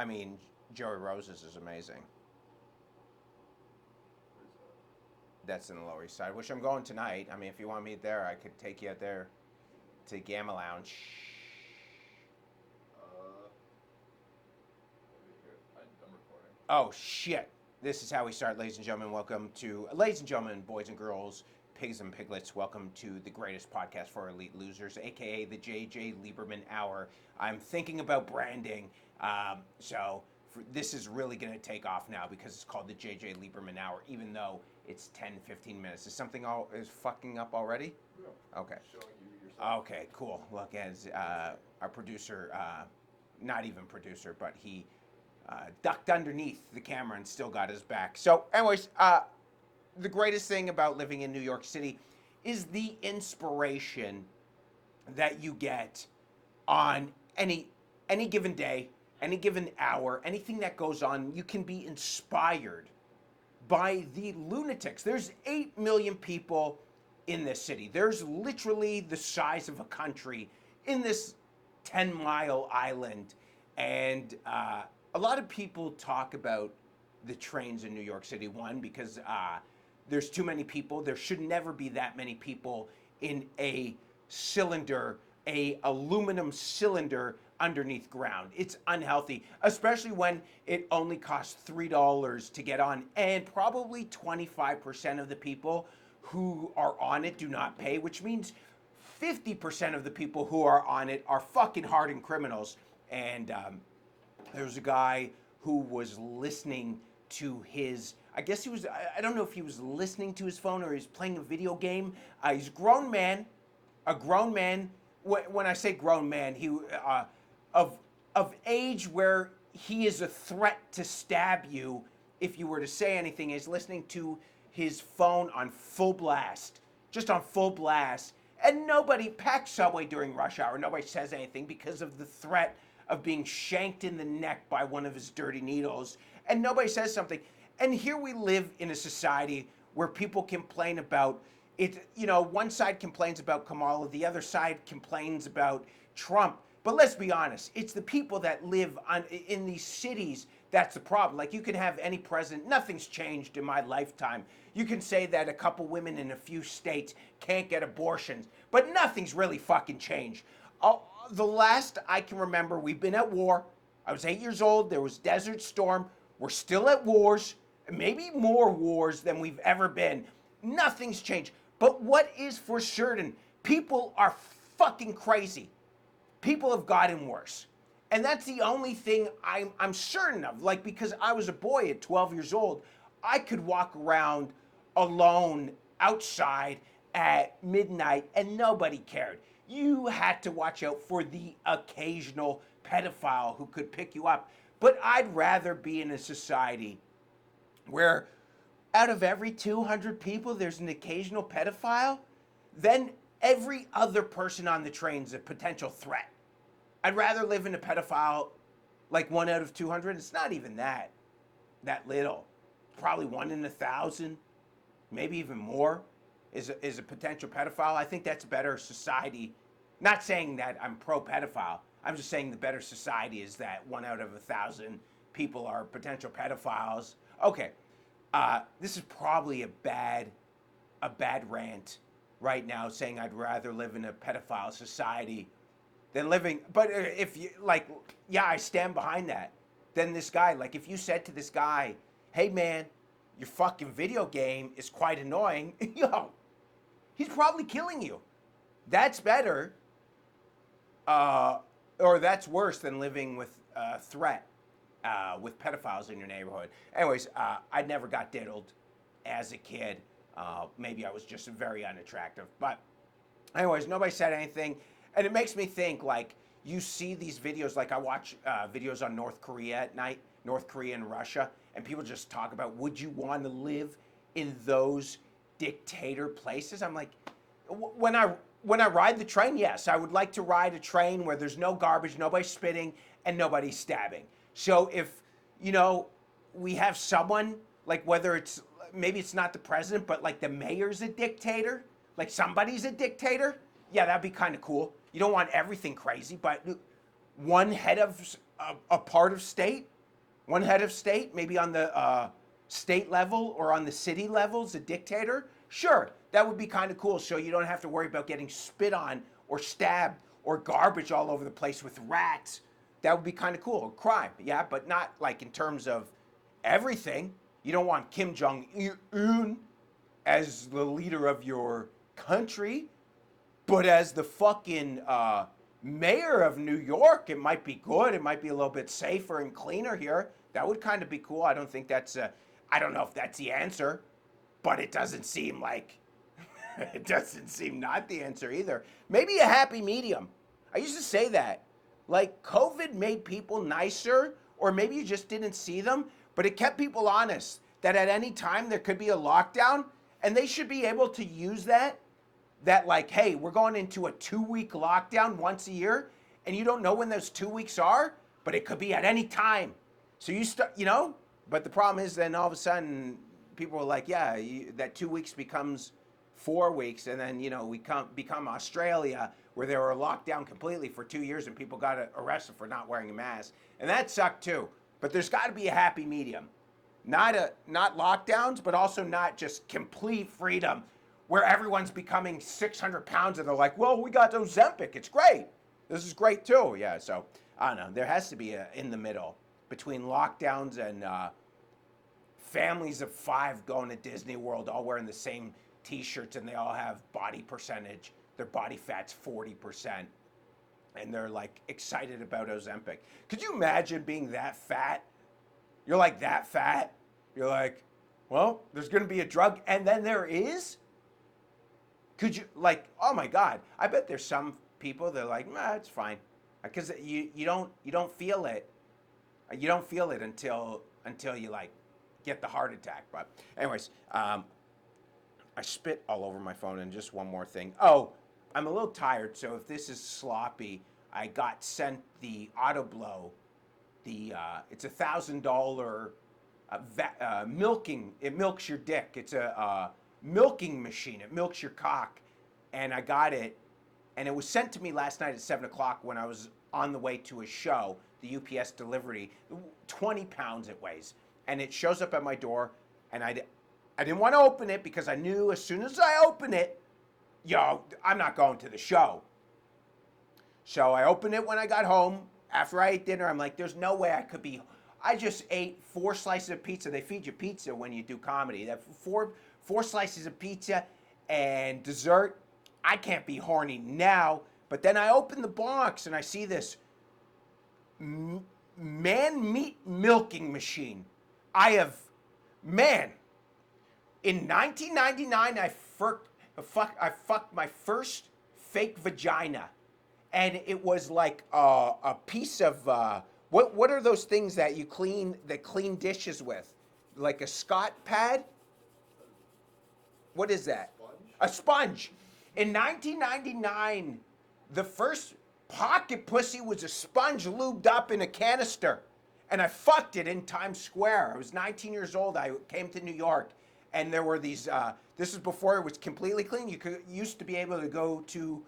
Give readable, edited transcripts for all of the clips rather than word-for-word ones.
I mean, Joey Rose's is amazing. That's in the Lower East Side, which I'm going tonight. I mean, if you want me there, I could take you out there to Gamma Lounge. I'm recording. Oh, shit. This is how we start, ladies and gentlemen. Welcome to, ladies and gentlemen, boys and girls, pigs and piglets. Welcome to the greatest podcast for elite losers, aka the JJ Liberman Hour. I'm thinking about branding, this is really going to take off now because it's called the JJ Liberman Hour, even though it's 10, 15 minutes. Is something is fucking up already? Yeah. Okay. Showing you yourself. Okay, cool. Look, as our producer, not even producer, but he ducked underneath the camera and still got his back. So, anyways, the greatest thing about living in New York City is the inspiration that you get on any given day, any given hour, anything that goes on. You can be inspired by the lunatics. There's 8 million people in this city. There's literally the size of a country in this 10-mile island. And a lot of people talk about the trains in New York City. One, because there's too many people. There should never be that many people in a cylinder, a aluminum cylinder underneath ground. It's unhealthy, especially when it only costs $3 to get on, and probably 25% of the people who are on it do not pay, which means 50% of the people who are on it are fucking hardened criminals. And there was a guy who was listening to his, I guess he was, I don't know if he was listening to his phone or he was playing a video game. He's a grown man. When I say grown man, he of age where he is a threat to stab you if you were to say anything. He's listening to his phone on full blast, just on full blast. And nobody, packed subway during rush hour, nobody says anything because of the threat of being shanked in the neck by one of his dirty needles. And nobody says something. And here we live in a society where people complain about it. You know, one side complains about Kamala, the other side complains about Trump. But let's be honest, it's the people that live in these cities that's the problem. Like, you can have any president, nothing's changed in my lifetime. You can say that a couple women in a few states can't get abortions, but nothing's really fucking changed. The last I can remember, we've been at war. I was 8 years old, there was Desert Storm. We're still at wars, maybe more wars than we've ever been. Nothing's changed. But what is for certain, people are fucking crazy. People have gotten worse. And that's the only thing I'm certain of. Like, because I was a boy at 12 years old, I could walk around alone outside at midnight and nobody cared. You had to watch out for the occasional pedophile who could pick you up. But I'd rather be in a society where out of every 200 people, there's an occasional pedophile, then every other person on the train is a potential threat. I'd rather live in a pedophile, like 1 out of 200. It's not even that little. Probably 1 in 1,000, maybe even more, is a potential pedophile. I think that's a better society. Not saying that I'm pro-pedophile. I'm just saying the better society is that 1 out of 1,000 people are potential pedophiles. Okay. This is probably a bad rant right now, saying I'd rather live in a pedophile society than living. But if you, like, yeah, I stand behind that. Then this guy, like, if you said to this guy, hey man, your fucking video game is quite annoying, yo, he's probably killing you. That's better, or that's worse than living with a threat. With pedophiles in your neighborhood. Anyways, I never got diddled as a kid. Maybe I was just very unattractive. But anyways, nobody said anything. And it makes me think, like, you see these videos, like I watch videos on North Korea at night, North Korea and Russia, and people just talk about, would you want to live in those dictator places? I'm like, when I ride the train, yes, I would like to ride a train where there's no garbage, nobody spitting, and nobody stabbing. So if, you know, we have someone, like, whether it's, maybe it's not the president, but like the mayor's a dictator, like somebody's a dictator, yeah, that'd be kind of cool. You don't want everything crazy, but one head of a part of state, One head of state, maybe on the state level or on the city levels, a dictator. Sure, that would be kind of cool. So you don't have to worry about getting spit on or stabbed or garbage all over the place with rats. That would be kind of cool. Crime, yeah, but not like in terms of everything. You don't want Kim Jong Un as the leader of your country, but as the fucking mayor of New York, it might be good. It might be a little bit safer and cleaner here. That would kind of be cool. I don't think that's. I don't know if that's the answer, but it doesn't seem like. It doesn't seem not the answer either. Maybe a happy medium. I used to say that. Like COVID made people nicer, or maybe you just didn't see them, but it kept people honest that at any time there could be a lockdown, and they should be able to use that. That like, hey, we're going into a 2-week lockdown once a year, and you don't know when those 2 weeks are, but it could be at any time. So you start, you know. But the problem is, then all of a sudden, people are like, yeah, that 2 weeks becomes 4 weeks, and then we become Australia, where they were locked down completely for 2 years, and people got arrested for not wearing a mask, and that sucked too. But there's got to be a happy medium, not lockdowns, but also not just complete freedom, where everyone's becoming 600 pounds, and they're like, well, we got Ozempic, it's great. This is great too, yeah. So I don't know. There has to be a in the middle between lockdowns and families of 5 going to Disney World, all wearing the same T-shirts, and they all have body percentage. Their body fat's 40%, and they're like excited about Ozempic. Could you imagine being that fat? You're like that fat. You're like, well, there's going to be a drug, and then there is. Could you oh my God? I bet there's some people that are like, nah, it's fine, because you don't feel it. You don't feel it until you like get the heart attack. But anyways, I spit all over my phone. And just one more thing. Oh, I'm a little tired, so if this is sloppy, I got sent the AutoBlow. It's $1,000 milking. It milks your dick. It's a milking machine. It milks your cock, and I got it, and it was sent to me last night at 7:00 when I was on the way to a show. The UPS delivery, 20 pounds it weighs, and it shows up at my door, and I didn't want to open it because I knew as soon as I open it, I'm not going to the show. So I opened it when I got home. After I ate dinner, I'm like, there's no way I could be. I just ate 4 slices of pizza. They feed you pizza when you do comedy. That four slices of pizza and dessert. I can't be horny now. But then I open the box and I see this man meat milking machine. In 1999, I fucked my first fake vagina, and it was like a piece of what are those things that you clean dishes with, like a Scott pad? What is that? A sponge. In 1999, the first pocket pussy was a sponge lubed up in a canister, and I fucked it in Times Square. I was 19 years old. I came to New York, and there were these. This is before it was completely clean. You used to be able to go to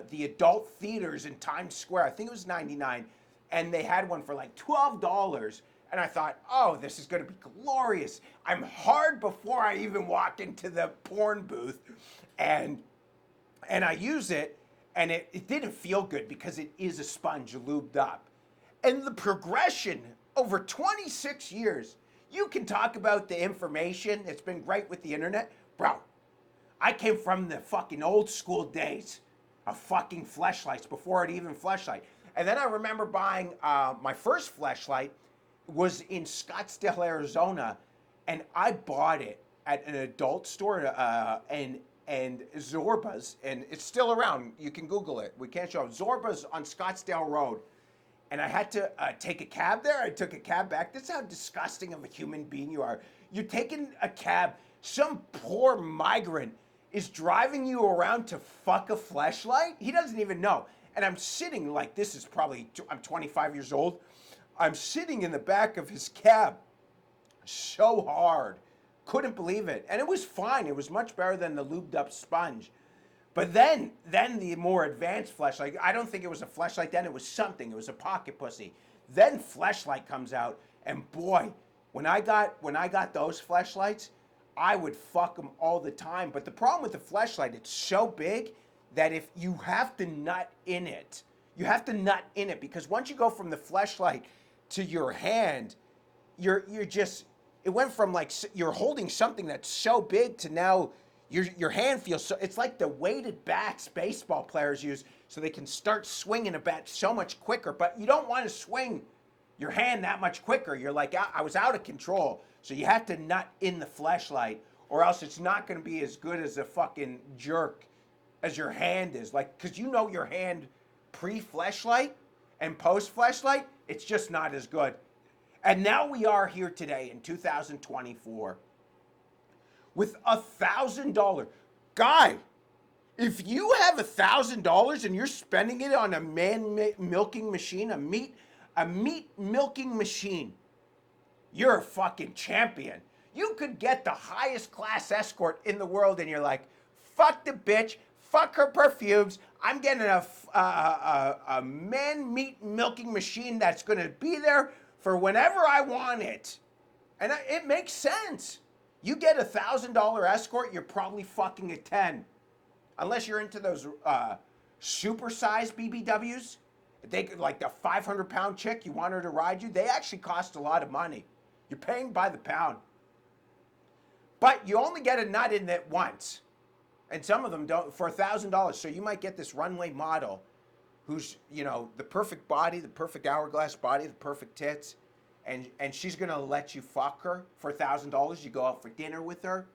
the adult theaters in Times Square. I think it was 99, and they had one for like $12. And I thought, oh, this is going to be glorious. I'm hard before I even walk into the porn booth, and I use it. And it didn't feel good because it is a sponge lubed up. And the progression over 26 years, you can talk about the information. It's been great with the internet. Bro, I came from the fucking old school days of fucking fleshlights before it even fleshlight. And then I remember buying my first fleshlight was in Scottsdale, Arizona. And I bought it at an adult store and Zorba's, and it's still around. You can Google it. We can't show it. Zorba's on Scottsdale Road. And I had to take a cab there. I took a cab back. That's how disgusting of a human being you are. You're taking a cab. Some poor migrant is driving you around to fuck a fleshlight. He doesn't even know. And I'm sitting like, this is probably, I'm 25 years old. I'm sitting in the back of his cab so hard. Couldn't believe it. And it was fine. It was much better than the lubed up sponge. But then the more advanced fleshlight, I don't think it was a fleshlight then, it was something. It was a pocket pussy. Then fleshlight comes out, And boy, when I got those fleshlights, I would fuck them all the time. But the problem with the fleshlight, it's so big that if you have to nut in it, because once you go from the fleshlight to your hand, you're just, it went from like you're holding something that's so big to now your hand feels so, it's like the weighted bats baseball players use so they can start swinging a bat so much quicker. But you don't want to swing your hand that much quicker. You're like, I was out of control. So you have to nut in the fleshlight, or else it's not going to be as good as a fucking jerk as your hand is. Like, because you know your hand pre-fleshlight and post-fleshlight, it's just not as good. And now we are here today in 2024 with $1,000. Guy, if you have $1,000 and you're spending it on a milking machine, a meat milking machine, you're a fucking champion. You could get the highest class escort in the world and you're like, fuck the bitch, fuck her perfumes. I'm getting a man meat milking machine that's gonna be there for whenever I want it. And it makes sense. You get $1,000 escort, you're probably fucking a 10. Unless you're into those supersized BBWs. They could, like the 500-pound chick, you want her to ride you, they actually cost a lot of money. You're paying by the pound. But you only get a nut in it once. And some of them don't, for $1,000. So you might get this runway model who's, you know, the perfect body, the perfect hourglass body, the perfect tits. And she's going to let you fuck her for $1,000. You go out for dinner with her.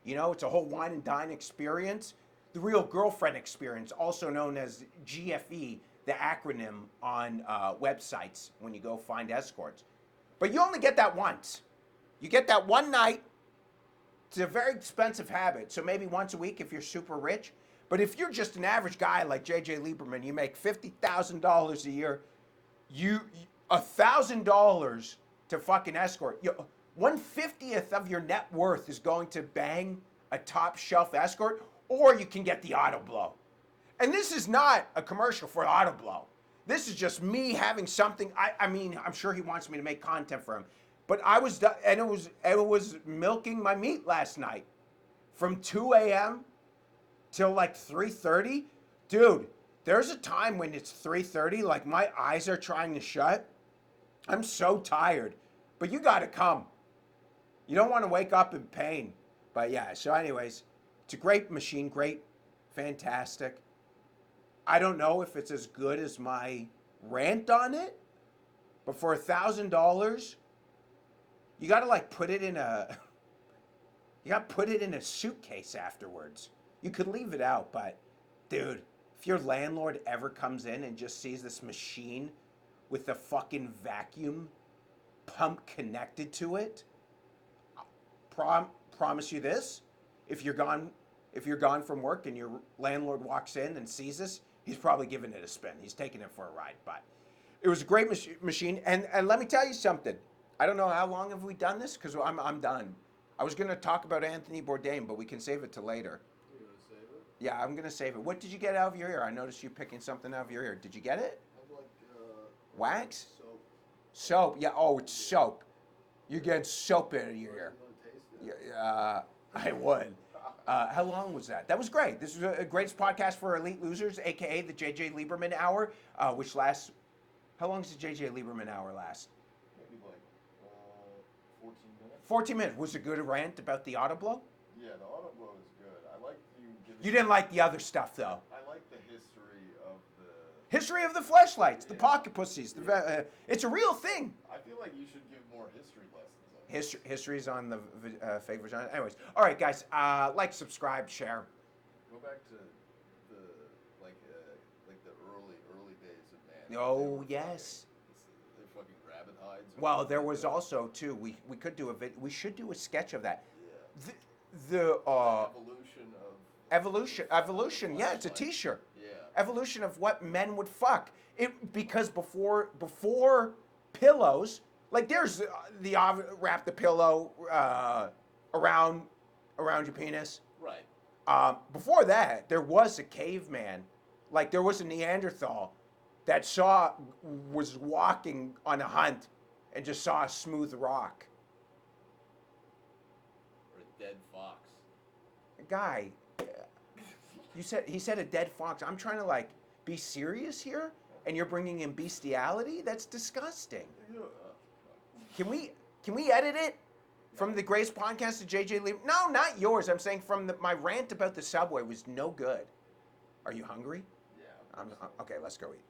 You know, it's a whole wine and dine experience. The real girlfriend experience, also known as GFE, the acronym on websites when you go find escorts. But you only get that once. You get that one night. It's a very expensive habit. So maybe once a week if you're super rich. But if you're just an average guy like JJ Lieberman, you make $50,000 a year, $1,000 to fucking escort. 1/50th of your net worth is going to bang a top shelf escort, or you can get the auto blow. And this is not a commercial for auto blow. This is just me having something. I mean, I'm sure he wants me to make content for him, but I was done, and it was milking my meat last night, from 2 a.m. till like 3:30. Dude, there's a time when it's 3:30, like my eyes are trying to shut. I'm so tired, but you gotta come. You don't want to wake up in pain. But yeah, so anyways, it's a great machine, great, fantastic. I don't know if it's as good as my rant on it, but for $1,000, you gotta like put it in a suitcase afterwards. You could leave it out, but dude, if your landlord ever comes in and just sees this machine with the fucking vacuum pump connected to it, promise you this, if you're gone from work and your landlord walks in and sees this, he's probably giving it a spin. He's taking it for a ride. But it was a great machine. And let me tell you something. I don't know how long have we done this, because I'm done. I was going to talk about Anthony Bourdain, but we can save it till later. You gonna save it? Yeah, I'm going to save it. What did you get out of your ear? I noticed you picking something out of your ear. Did you get it? I'd like Wax? soap. Soap. Yeah, oh, it's soap. You're getting soap out of your ear. You wanna taste it? Yeah, I would. How long was that? That was great. This is a greatest podcast for elite losers, aka the JJ Lieberman Hour, which lasts. How long does the JJ Lieberman Hour last? Maybe like 14 minutes. 14 minutes. Was it good a rant about the auto blow? Yeah, the auto blow is good. I like you giving. You didn't like the other stuff though. I like the history of the. History of the fleshlights, the Yeah. pocket pussies. It's a real thing. I feel like you should give more history lessons. History's on the fake vagina. Anyways, all right, guys. Like, subscribe, share. Go back to the like the early days of man. Oh yes. They're fucking rabbit hides. Well, there was also too. We could do we should do a sketch of that. Yeah. The Evolution of. evolution. Yeah, it's a T-shirt. Yeah. Evolution of what men would fuck. Because before pillows, like there's wrap the pillow around your penis. Right. Before that, there was a caveman, like there was a Neanderthal that was walking on a hunt, and just saw a smooth rock. Or a dead fox. Guy, he said a dead fox. I'm trying to like be serious here, and you're bringing in bestiality. That's disgusting. Can we edit it from the Grace podcast to JJ Lieberman? No, not yours. I'm saying from my rant about the subway was no good. Are you hungry? Yeah. Okay, let's go eat.